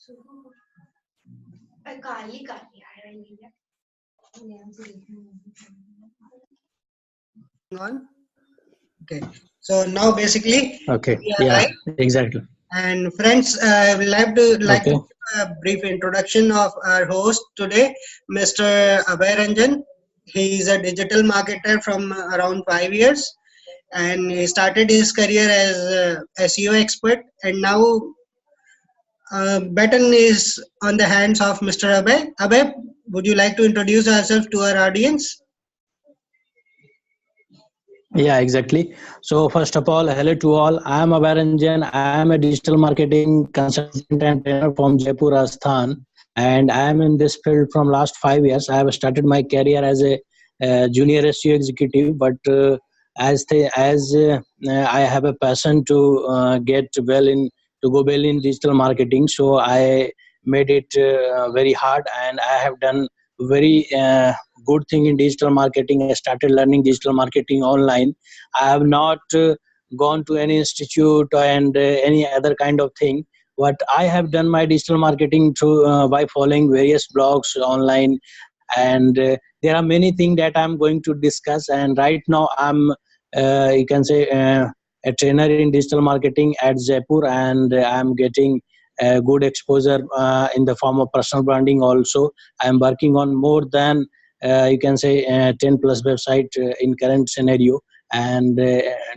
On. Okay. So now basically Okay. we are Yeah, live. exactly. And friends, I will have to like to Okay. give a brief introduction of our host today, Mr. Abhay Ranjan. He is a digital marketer from around 5 years, and he started his career as a SEO expert. And now, baton is on the hands of Mr. Abhay. Abhay, would you like to introduce yourself to our audience? Yeah, exactly. So first of all, hello to all. I am Abhay Ranjan. I am a digital marketing consultant and trainer from Jaipur, Rajasthan, and I am in this field from last 5 years. I have started my career as a junior SEO executive, but as I have a passion to get well in to go well in digital marketing, so I made it very hard, and I have done very good thing in digital marketing. I started learning digital marketing online. I have not gone to any institute and any other kind of thing. What I have done my digital marketing through by following various blogs online, and there are many things that I'm going to discuss. And right now I'm you can say a trainer in digital marketing at Jaipur, and I'm getting good exposure in the form of personal branding also. I'm working on more than you can say 10 plus website in current scenario, and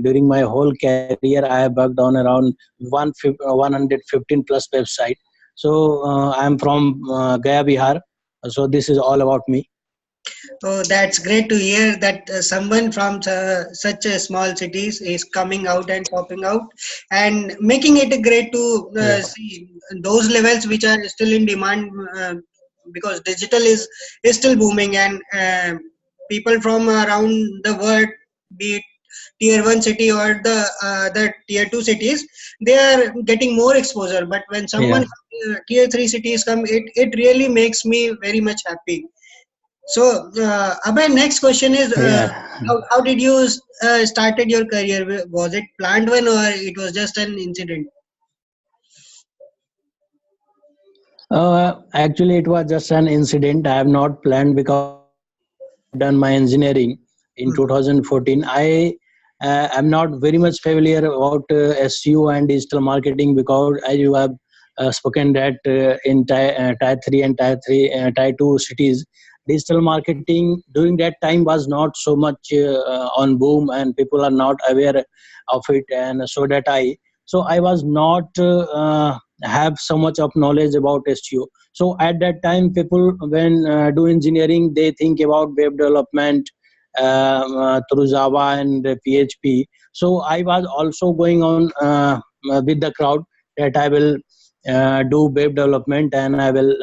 during my whole career I have worked on around 115 plus website. So I'm from Gaya, Bihar. So this is all about me. Oh, that's great to hear that someone from such a small cities is coming out and popping out and making it great to Yeah. see those levels which are still in demand because digital is still booming and people from around the world, be it tier one city or the tier two cities, they are getting more exposure. But when someone Yeah. from tier three cities come, it really makes me very much happy. So, Abhay, next question is, Yeah. how did you started your career? Was it planned one or it was just an incident? Actually, it was just an incident. I have not planned because when I have done my engineering in Hmm. 2014, I am not very much familiar about SEO and digital marketing, because as you have spoken that in tier 3 and tier 2 cities, digital marketing during that time was not so much on boom, and people are not aware of it, and so I was not have so much of knowledge about SEO. So at that time, people when do engineering, they think about web development through Java and PHP. So I was also going on with the crowd that I will do web development, and I will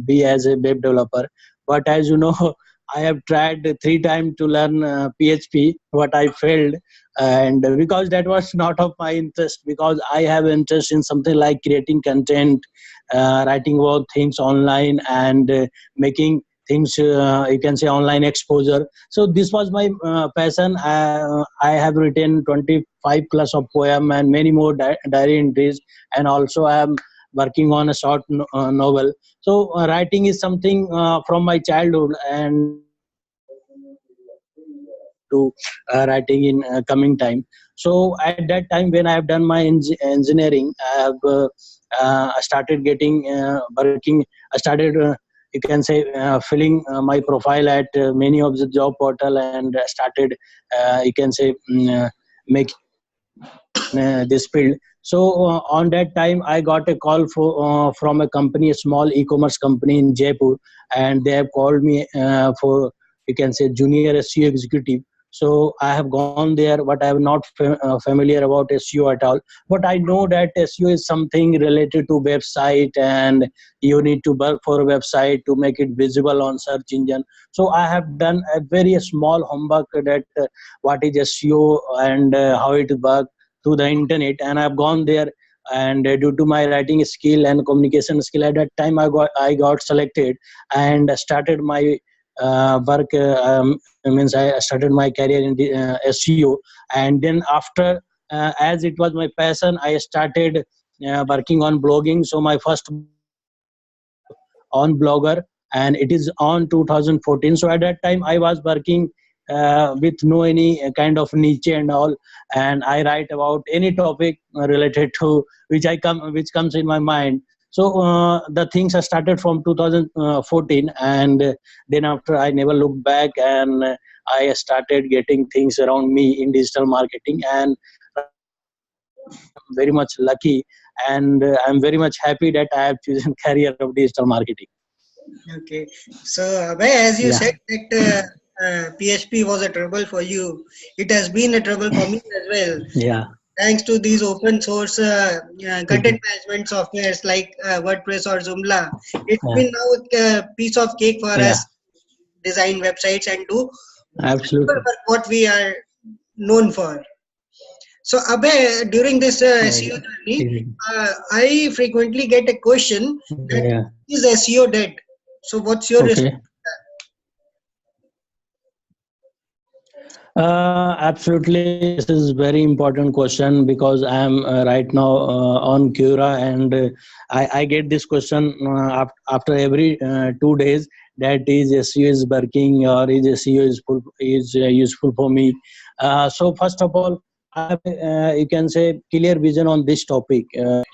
be as a web developer. But as you know, I have tried 3 times to learn PHP, but I failed, and because that was not of my interest, because I have interest in something like creating content, writing about things online, and making things you can say online exposure. So this was my passion. I have written 25 plus of poem and many more diary entries, and also I am working on a short novel. So writing is something from my childhood, and I have not stopped to writing in coming time. So at that time when I have done my engineering, I have started getting working. I started you can say filling my profile at many of the job portal, and started you can say making in this field. So on that time I got a call from a company, a small e-commerce company in Jaipur, and they have called me for you can say junior SEO executive. So I have gone there, but I am not familiar about SEO at all. But I know that SEO is something related to website, and you need to work for a website to make it visible on search engine. So I have done a very small homework that what is SEO and how it works through the internet, and I've gone there. And due to my writing skill and communication skill at that time, I got selected and started my work. Means I started my career in the SEO, and then after as it was my passion, I started working on blogging. So my first blog was on Blogger, and it is on 2014. So at that time I was working with no any kind of niche and all, and I write about any topic related to which comes in my mind. So the things I started from 2014, and then after I never looked back, and I started getting things around me in digital marketing. And right now I'm very much lucky, and I'm very much happy that I have chosen career of digital marketing. Okay. So, Abhay, as you Yeah, said that PHP was a trouble for you, it has been a trouble for me as well. yeah. Thanks to these open source content Mhm. management softwares like WordPress or Joomla, it's Yeah, been now a piece of cake for yeah, us design websites and do absolutely. what we are known for. So, Abhay, during this SEO journey, Exactly. I frequently get a question that Yeah. is SEO dead? So, what's your response? Okay. Absolutely. This is very important question because I am right now on Cura, and I get this question after every 2 days, that is SEO is working or is SEO is useful for me. So first of all, I have you can say clear vision on this topic.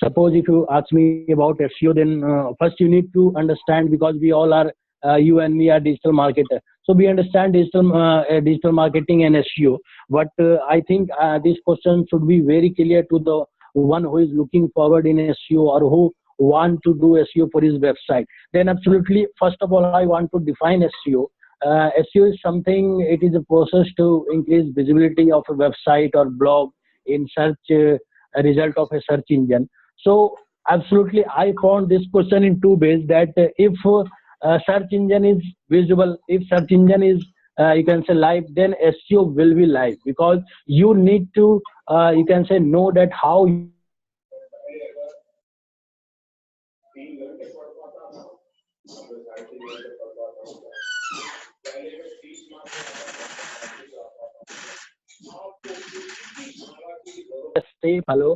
Suppose if you ask me about SEO, then first you need to understand, because we all are you and me are digital marketer, so we understand digital marketing and SEO. But I think this question should be very clear to the one who is looking forward in SEO, or who want to do SEO for his website. Then absolutely, first of all, I want to define SEO. SEO is something, it is a process to increase visibility of a website or blog in search a result of a search engine. So absolutely, I found this question in two ways, that if search engine is visible, if search engine is you can say live, then SEO will be live, because you need to you can say know that how your website is loading fast. If your website is loading fast, then absolutely you will find SEO as a dead. So if you understand SEO well, then absolutely you will find SEO as a dead. So first step, hello,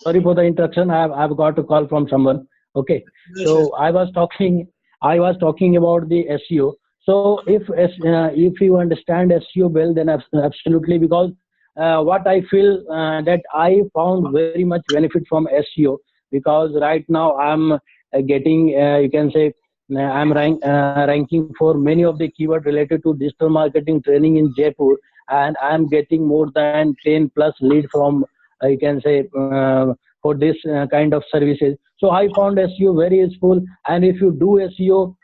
sorry for the interruption. I've got a call from someone. Okay, Yes, yes. so I was talking about the SEO. So if you understand SEO well, then absolutely, because what I feel that I found very much benefit from SEO, because right now I'm getting you can say ranking for many of the keyword related to digital marketing training in Jaipur, and I'm getting more than 10 plus lead from you can say for this kind of services. So I found SEO very useful, and if you do SEO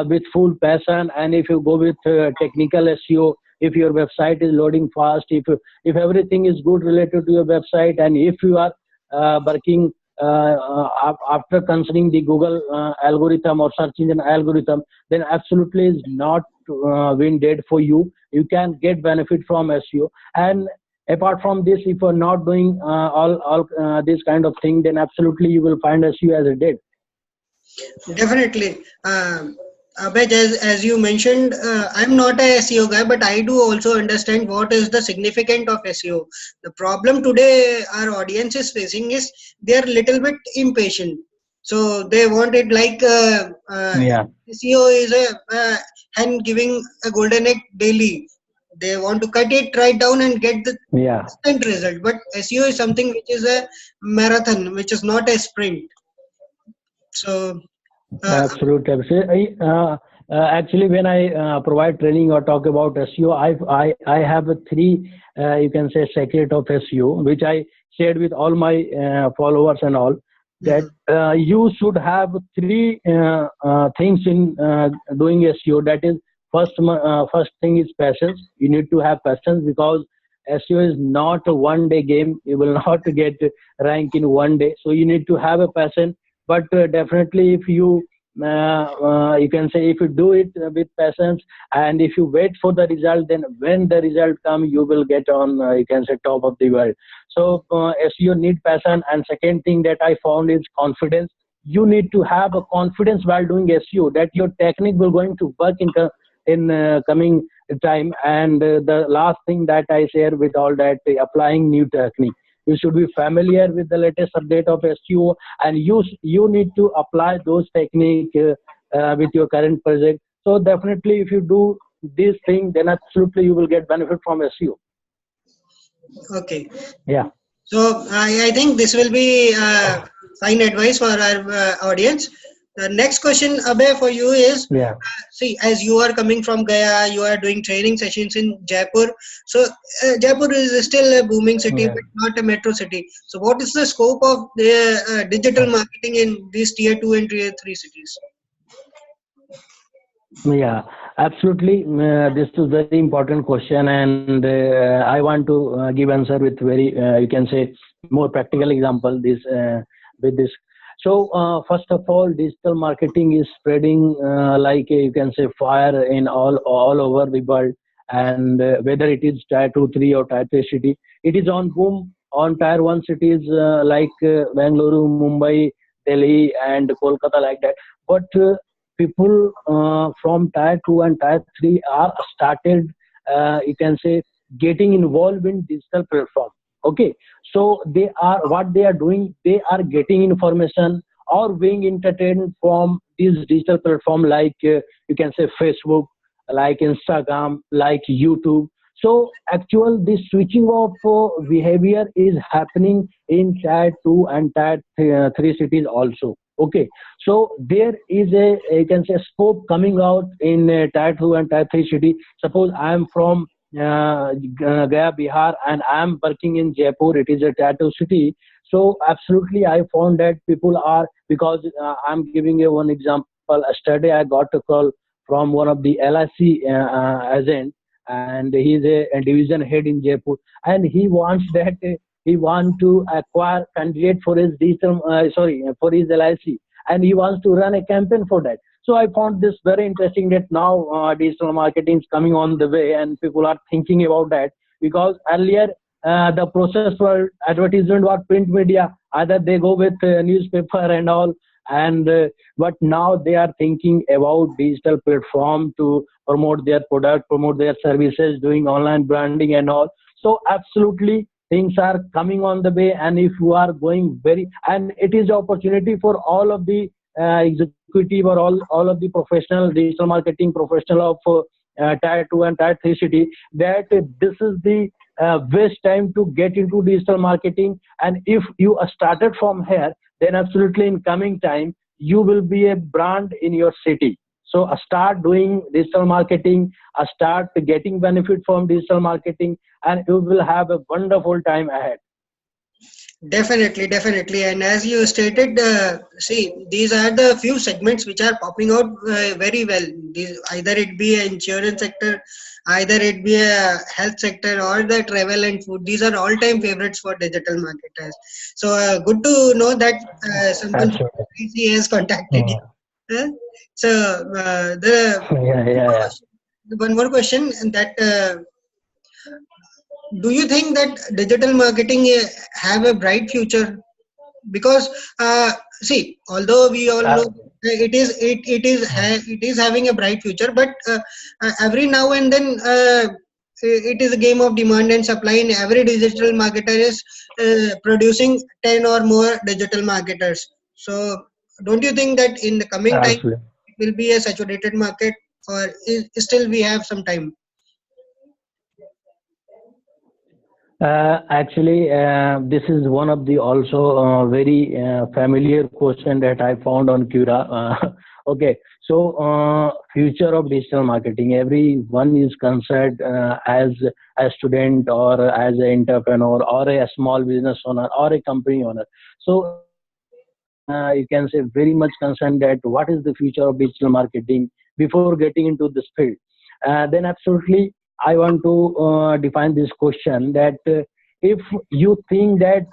with full passion, and if you go with technical SEO, if your website is loading fast, if everything is good related to your website, and if you are working after considering the Google algorithm or search engine algorithm, then absolutely is not been dead for you. You can get benefit from SEO. And apart from this, if you're not doing all this kind of thing, then absolutely you will find SEO as a dead. Definitely. Abhay, as you mentioned, I'm not a SEO guy, but I do also understand what is the significance of SEO. The problem today our audience is facing is they are little bit impatient. So they want it like Yeah, SEO is a hen giving a golden egg daily. They want to cut it right down and get the yeah. instant result. But SEO is something which is a marathon, which is not a sprint. So, uh, Absolutely. Absolutely. Actually, when I provide training or talk about SEO, I have a three, you can say, secret of SEO, which I shared with all my followers and all, that mhm. you should have three things in doing SEO. That is, first thing is patience. You need to have patience, because SEO is not a one day game. You will not get rank in one day. So you need to have a passion. But definitely, if you can say, if you do it with patience, and if you wait for the result, then when the result come, you will get on you can say top of the world. So SEO need passion. And second thing that I found is confidence. You need to have a confidence while doing SEO, that your technique will going to work in coming time. And the last thing that I share with all that, applying new technique. You should be familiar with the latest update of SEO, and you need to apply those technique with your current project. So definitely, if you do this thing, then absolutely you will get benefit from SEO. Okay. Yeah, So I think this will be fine advice for our audience. The next question, Abhay, for you is, yeah. see, as you are coming from Gaya, you are doing training sessions in Jaipur. So Jaipur is still a booming city, Yeah. but not a metro city. So what is the scope of the digital marketing in these tier two and tier three cities? Yeah, absolutely. This is very important question, and I want to give answer with very you can say more practical example. This with this. So first of all, digital marketing is spreading like you can say fire in all over the world, and whether it is tier two, three, or tier three city, it is on boom on tier one cities like Bangalore, Mumbai, Delhi, and Kolkata like that. But people from tier 2 and tier 3 are started you can say getting involved in digital platform. Okay, so they are what they are doing, they are getting information or being entertained from these digital platform like you can say Facebook, like Instagram, like YouTube. So actual this switching of behavior is happening in tier 2 and tier 3 cities also. Okay, so there is a you can say scope coming out in tier 2 and tier 3 city. Suppose I am from Gaya, Bihar, and I am working in Jaipur. It is a tier 2 city. So absolutely, I found that people are because I'm giving you one example. Yesterday, I got a call from one of the LIC agent, and he is a division head in Jaipur, and he wants that. He wants to acquire candidate for his digital sorry for his LIC, and he wants to run a campaign for that. So I found this very interesting that now digital marketing is coming on the way and people are thinking about that, because earlier the process for advertisement was print media, either they go with newspaper and all, and but now they are thinking about digital platform to promote their product, promote their services, doing online branding and all. So absolutely things are coming on the way, and if you are going very, and it is opportunity for all of the executive or all of the professional digital marketing professional of tier 2 and tier 3 city, that this is the best time to get into digital marketing. And if you are started from here, then absolutely in coming time you will be a brand in your city. So start doing digital marketing, start getting benefit from digital marketing, and you will have a wonderful time ahead. Definitely, definitely. And as you stated, see, these are the few segments which are popping out very well. These, either it be a insurance sector, either it be a health sector, or the travel and food. These are all-time favorites for digital marketers. So good to know that someone from Absolutely. IC has contacted you. Mm. Huh? So the Yeah, yeah, yeah. one more question that do you think that digital marketing have a bright future? Because see, although we all know Uh, it is having a bright future, but every now and then it is a game of demand and supply, and every digital marketer is producing 10 or more digital marketers. So don't you think that in the coming time absolutely. it will be a saturated market, or still we have some time? Actually, this is one of the also very familiar question that I found on Cura. Okay, so future of digital marketing. Everyone is concerned as a student or as an entrepreneur or a small business owner or a company owner. So everyone is you can say very much concerned that what is the future of digital marketing before getting into this field. Then absolutely I want to define this question that if you think that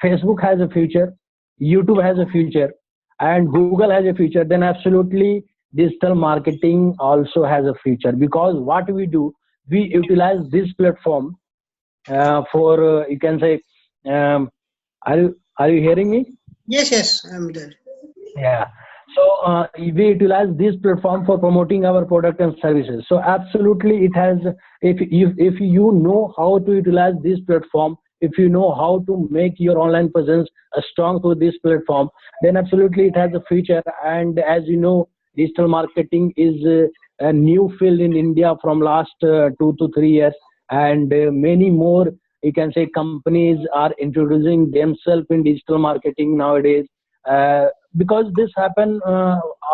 Facebook has a future, YouTube has a future, and Google has a future, then absolutely digital marketing also has a future, because what we do, we utilize this platform for you can say, are you hearing me? Yes, yes, I'm there. Yeah. So we utilize this platform for promoting our product and services. So absolutely, it has. If you know how to utilize this platform, if you know how to make your online presence strong through this platform, then absolutely it has a future. And as you know, digital marketing is a new field in India from last 2 to 3 years, and many more, you can say, companies are introducing themselves in digital marketing nowadays. uh, because this happened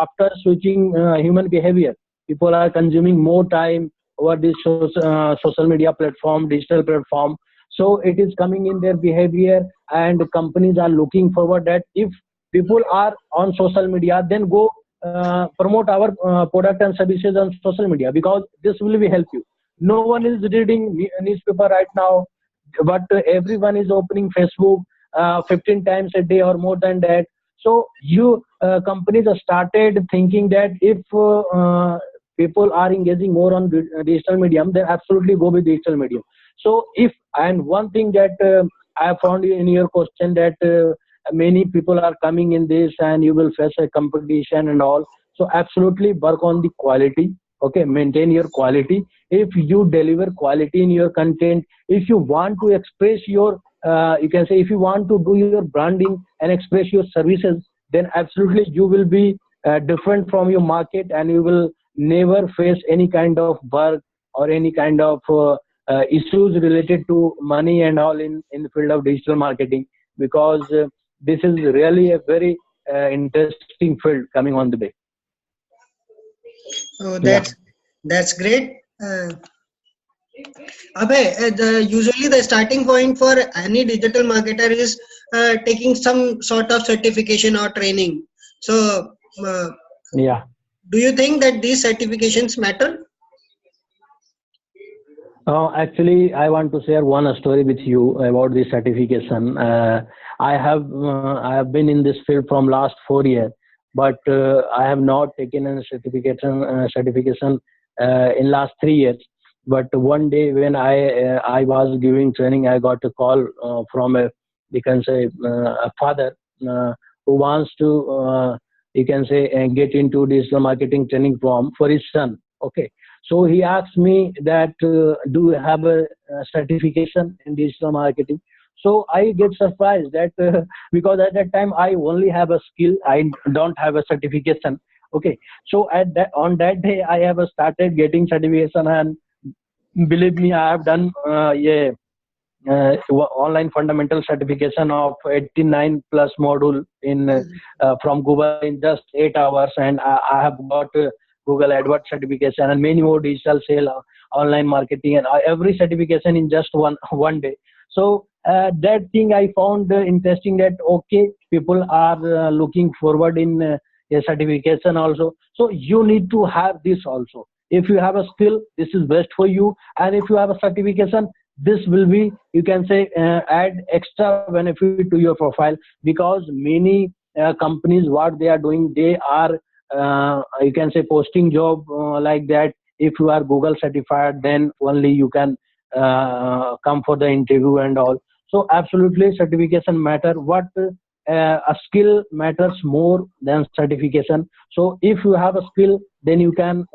after switching human behavior. People are consuming more time over this social media platform, digital platform. So it is coming in their behavior, and companies are looking forward that if people are on social media, then go promote our product and services on social media, because this will be help you. No one is reading newspaper right now, but everyone is opening Facebook 15 times a day or more than that. So you companies have started thinking that if people are engaging more on digital medium, then absolutely go with digital medium. So if, and one thing that I found in your question, that many people are coming in this and you will face a competition and all. So absolutely work on the quality. Okay, maintain your quality. If you deliver quality in your content, if you want to express your you can say, if you want to do your branding and express your services, then absolutely you will be different from your market, and you will never face any kind of work or any kind of issues related to money and all in the field of digital marketing, because this is really a very interesting field coming on the way. So Yeah. that's great. Abhay, usually the starting point for any digital marketer is taking some sort of certification or training. So, uh, Yeah. do you think that these certifications matter? Actually, I want to share one story with you about the certification. I have been in this field from last 4 years, but I have not taken a certification in last 3 years. But one day when I was giving training, I got a call from a, you can say, a father who wants to you can say get into digital marketing training for his son. Okay, so he asked me that, do you have a certification in digital marketing? So I get surprised that because at that time I only have a skill, I don't have a certification. Okay, so at that, on that day I have started getting certification, and believe me, I have done yeah, online fundamental certification of 89 plus module in from Google in just 8 hours, and I have got Google AdWords certification and many more digital sale, online marketing, and every certification in just one day. So that thing I found interesting, that okay, people are looking forward in a certification also. So you need to have this also. If you have a skill, this is best for you, and if you have a certification, this will be, you can say, add extra benefit to your profile, because many companies, what they are doing, they are you can say posting job like that. If you are Google certified, then only you can come for the interview and all. So absolutely certification matter. What a skill matters more than certification. So if you have a skill, then you can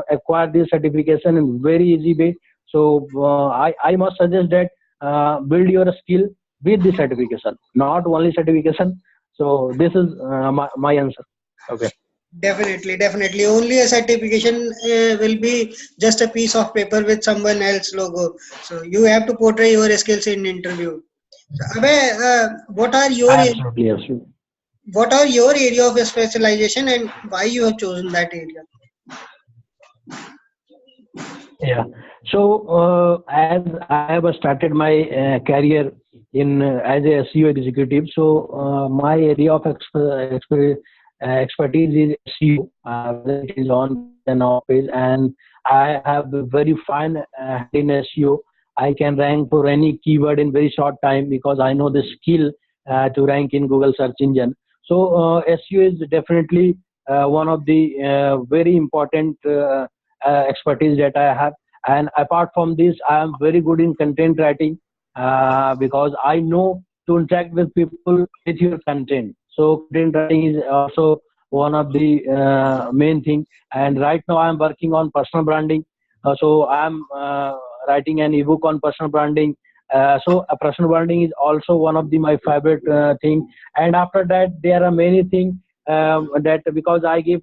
acquire this certification in very easy way. So I must suggest that build your skill with the certification, not only certification. So this is my answer. Okay. Definitely, definitely. Only a certification will be just a piece of paper with someone else logo. So you have to portray your skills in interview. So, Abhay, Absolutely, absolutely. what are your area of specialization and why you have chosen that area? Yeah. So as I have started my career in as a SEO executive, so my area of expertise is SEO, whether it is on page and off page, and I have a very fine hand in SEO. I can rank for any keyword in very short time, because I know the skill to rank in Google search engine. So SEO is definitely one of the very important expertise that I have. And apart from this, I am very good in content writing, because I know to interact with people with your content. So content writing is also one of the main thing. And right now I am working on personal branding. So I am writing an ebook on personal branding. So personal branding is also one of the my favorite thing. And after that there are many things that because I give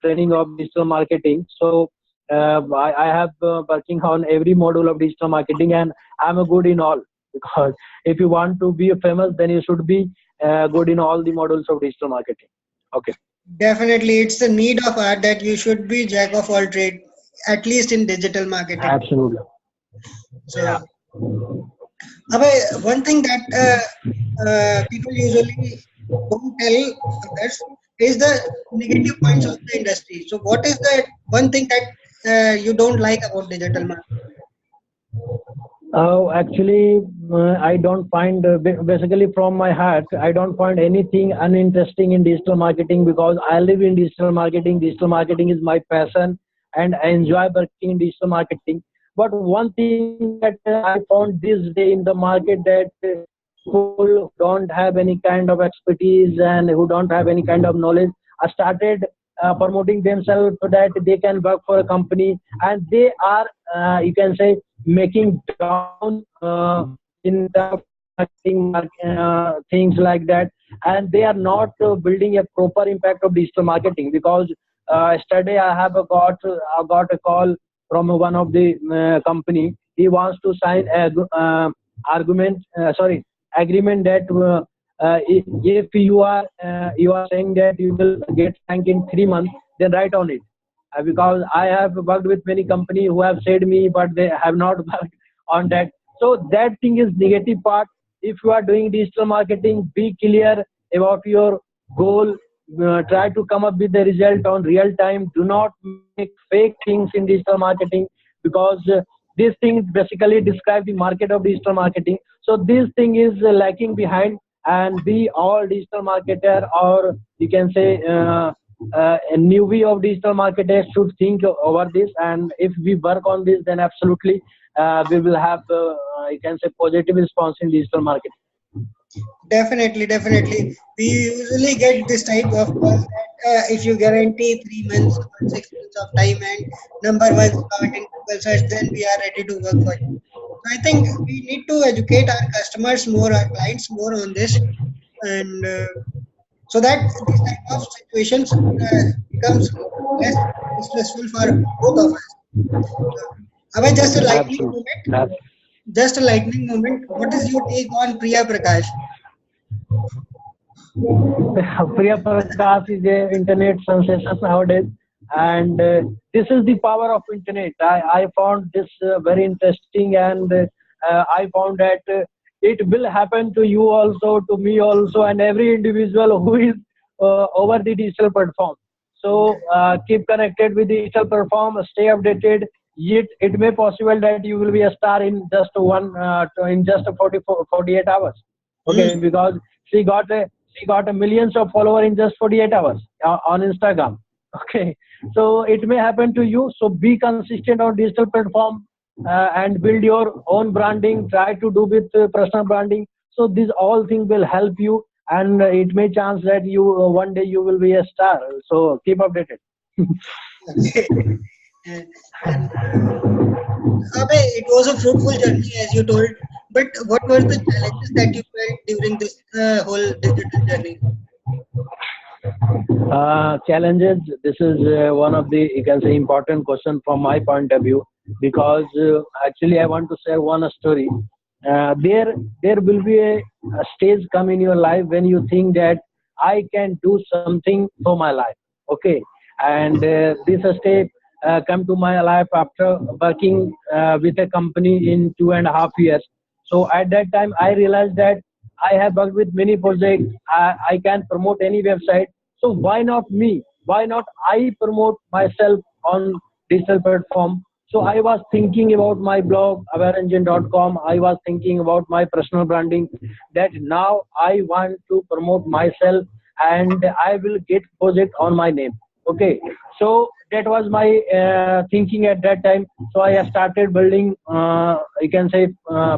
training of digital marketing. So I have working on every module of digital marketing, and I'm a good in all. Because if you want to be famous, then you should be good in all the models of digital marketing. Okay. Definitely, it's the need of art that you should be jack of all trade, at least in digital marketing. Absolutely. Yeah. So, Abhay, one thing that people usually don't tell others is the negative points of the industry. So, what is the one thing that you don't like about digital marketing? Actually, I don't find, basically from my heart, I don't find anything uninteresting in digital marketing because I live in digital marketing. Digital marketing is my passion and I enjoy working in digital marketing. But one thing that I found this day in the market that people who don't have any kind of expertise and who don't have any kind of knowledge started promoting themselves so that they can work for a company, and they are, you can say, making down in terms of marketing things like that, and they are not building a proper impact of digital marketing. Because yesterday I have got a call from one of the company. He wants to sign a argument sorry agreement that if you are saying that you will get ranked in 3 months, then write on it. Because I have worked with many companies who have said me, but they have not worked on that. So that thing is negative part. If you are doing digital marketing, be clear about your goal. Try to come up with the result on real time. Do not make fake things in digital marketing, because these things basically describe the market of digital marketing. So this thing is lacking behind, and we all digital marketer, or you can say a newbie of digital marketers, should think over this. And if we work on this, then absolutely we will have you can say positive response in digital marketing. Definitely, definitely. We usually get this type of calls that if you guarantee 3 months or 6 months of time and number one spot in Google search, then we are ready to work for you. So I think we need to educate our customers more, our clients more on this, and so that these type of situations becomes less stressful for both of us. So, Abhay, just a lightning Absolutely. moment. Just a lightning moment. What is your take on Priya Prakash? Priya Prakash is a internet sensation nowadays, and this is the power of internet. I found this very interesting, and I found that it will happen to you also, to me also, and every individual who is over the digital platform. So keep connected with the digital platform, stay updated. Yet it may possible that you will be a star in just in just 48 hours. Okay, Hmm. because she got a millions of followers in just 48 hours on Instagram. Okay, so it may happen to you. So be consistent on digital platform and build your own branding. Try to do with personal branding. So these all things will help you, and it may chance that you one day you will be a star. So keep updated. Okay. And Abhay, it was a fruitful journey, as you told. But what were the challenges that you felt during this whole digital journey? Challenges. This is one of the, you can say, important question from my point of view, because actually I want to share one story. There will be a stage come in your life when you think that I can do something for my life. Okay, and this step come to my life after working with a company in 2.5 years. So at that time I realized that I have worked with many projects. I can promote any website. So why not me? Why not I promote myself on digital platform? So I was thinking about my blog awarengian.com. I was thinking about my personal branding, that now I want to promote myself and I will get project on my name. Okay, so that was my thinking at that time. So I started building, you can say,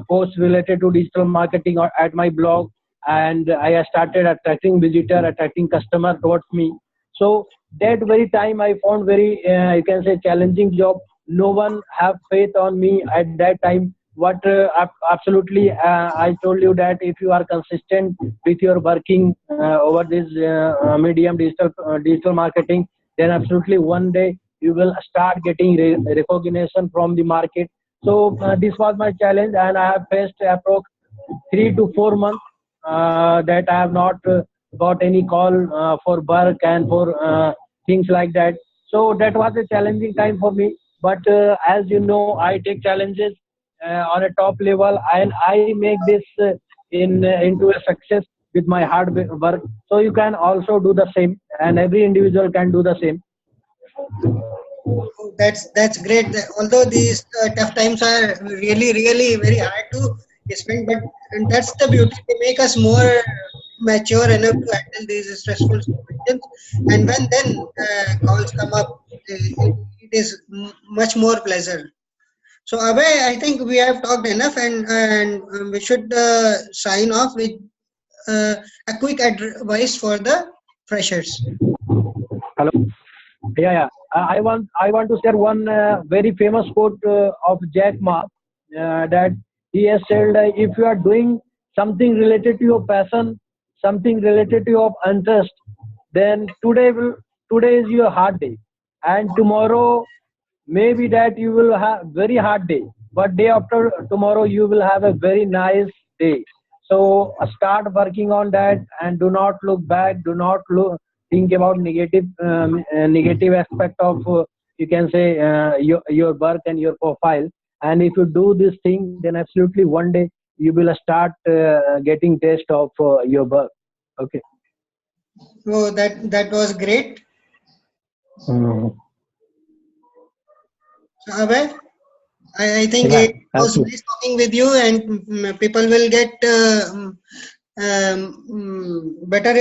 posts related to digital marketing at my blog, and I started attracting visitor, attracting customer towards me. So that very time I found very, you can say, challenging job. No one have faith on me at that time. But absolutely, I told you that if you are consistent with your working over this medium digital marketing, then absolutely one day you will start getting recognition from the market. So this was my challenge, and I have faced approx 3 to 4 months that I have not got any call for work and for things like that. So that was a challenging time for me. But as you know, I take challenges on a top level, and I make this into a success with my hard work. So you can also do the same, and every individual can do the same. Oh, that's great. Although these tough times are really very hard to spend, but and that's the beauty. They make us more mature enough to handle these stressful situations. And when then calls come up, it is much more pleasure. So Abhay, I think we have talked enough, and we should sign off with uh, a quick advice for the freshers. Hello. Yeah, yeah. I want to share one very famous quote of Jack Ma, that he has said, if you are doing something related to your passion, something related to your interest, then today is your hard day, and tomorrow maybe that you will have very hard day, but day after tomorrow you will have a very nice day. So start working on that, and do not look back, do not think about negative aspect of you can say your work and your profile. And if you do this thing, then absolutely one day you will start getting taste of your work. Okay. So that was great. Mhm. So Abhay, I think Yeah, it was absolutely. nice talking with you, and people will get better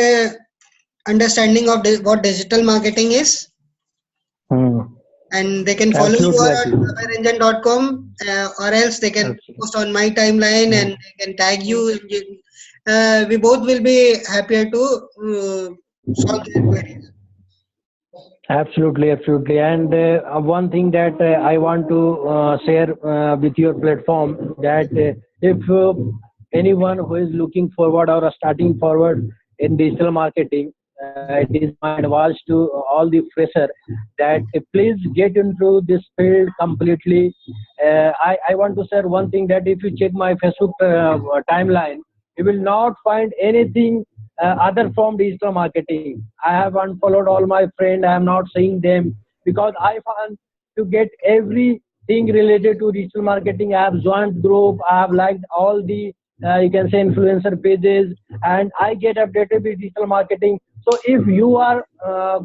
understanding of what digital marketing is, Mhm. and they can follow you Absolutely, on absolutely. abhayranjan.com, or else they can Absolutely. post on my timeline and Mhm. they can tag you. We both will be happier to solve their queries. Absolutely, absolutely. And one thing that I want to share with your platform, that if anyone who is looking forward or starting forward in digital marketing, it is my advice to all the fresher that please get into this field completely. I want to share one thing, that if you check my Facebook timeline, you will not find anything other from digital marketing. I have unfollowed all my friends. I am not seeing them because I want to get everything related to digital marketing. I have joined group. I have liked all the you can say influencer pages, and I get updated with digital marketing. So if you are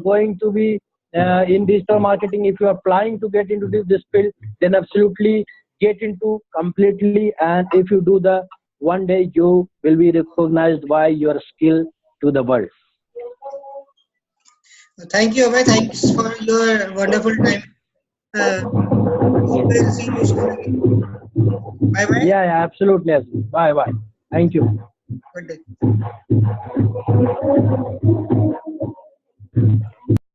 going to be in digital marketing, if you are planning to get into this field, then absolutely get into completely. And if you do the, one day you will be recognized by your skill to the world. Thank you, Abhay. Thanks for your wonderful time. uh, Hope we'll see you soon again. Bye bye. Yeah, yeah, absolutely, absolutely. Bye, bye. Thank you. Good day.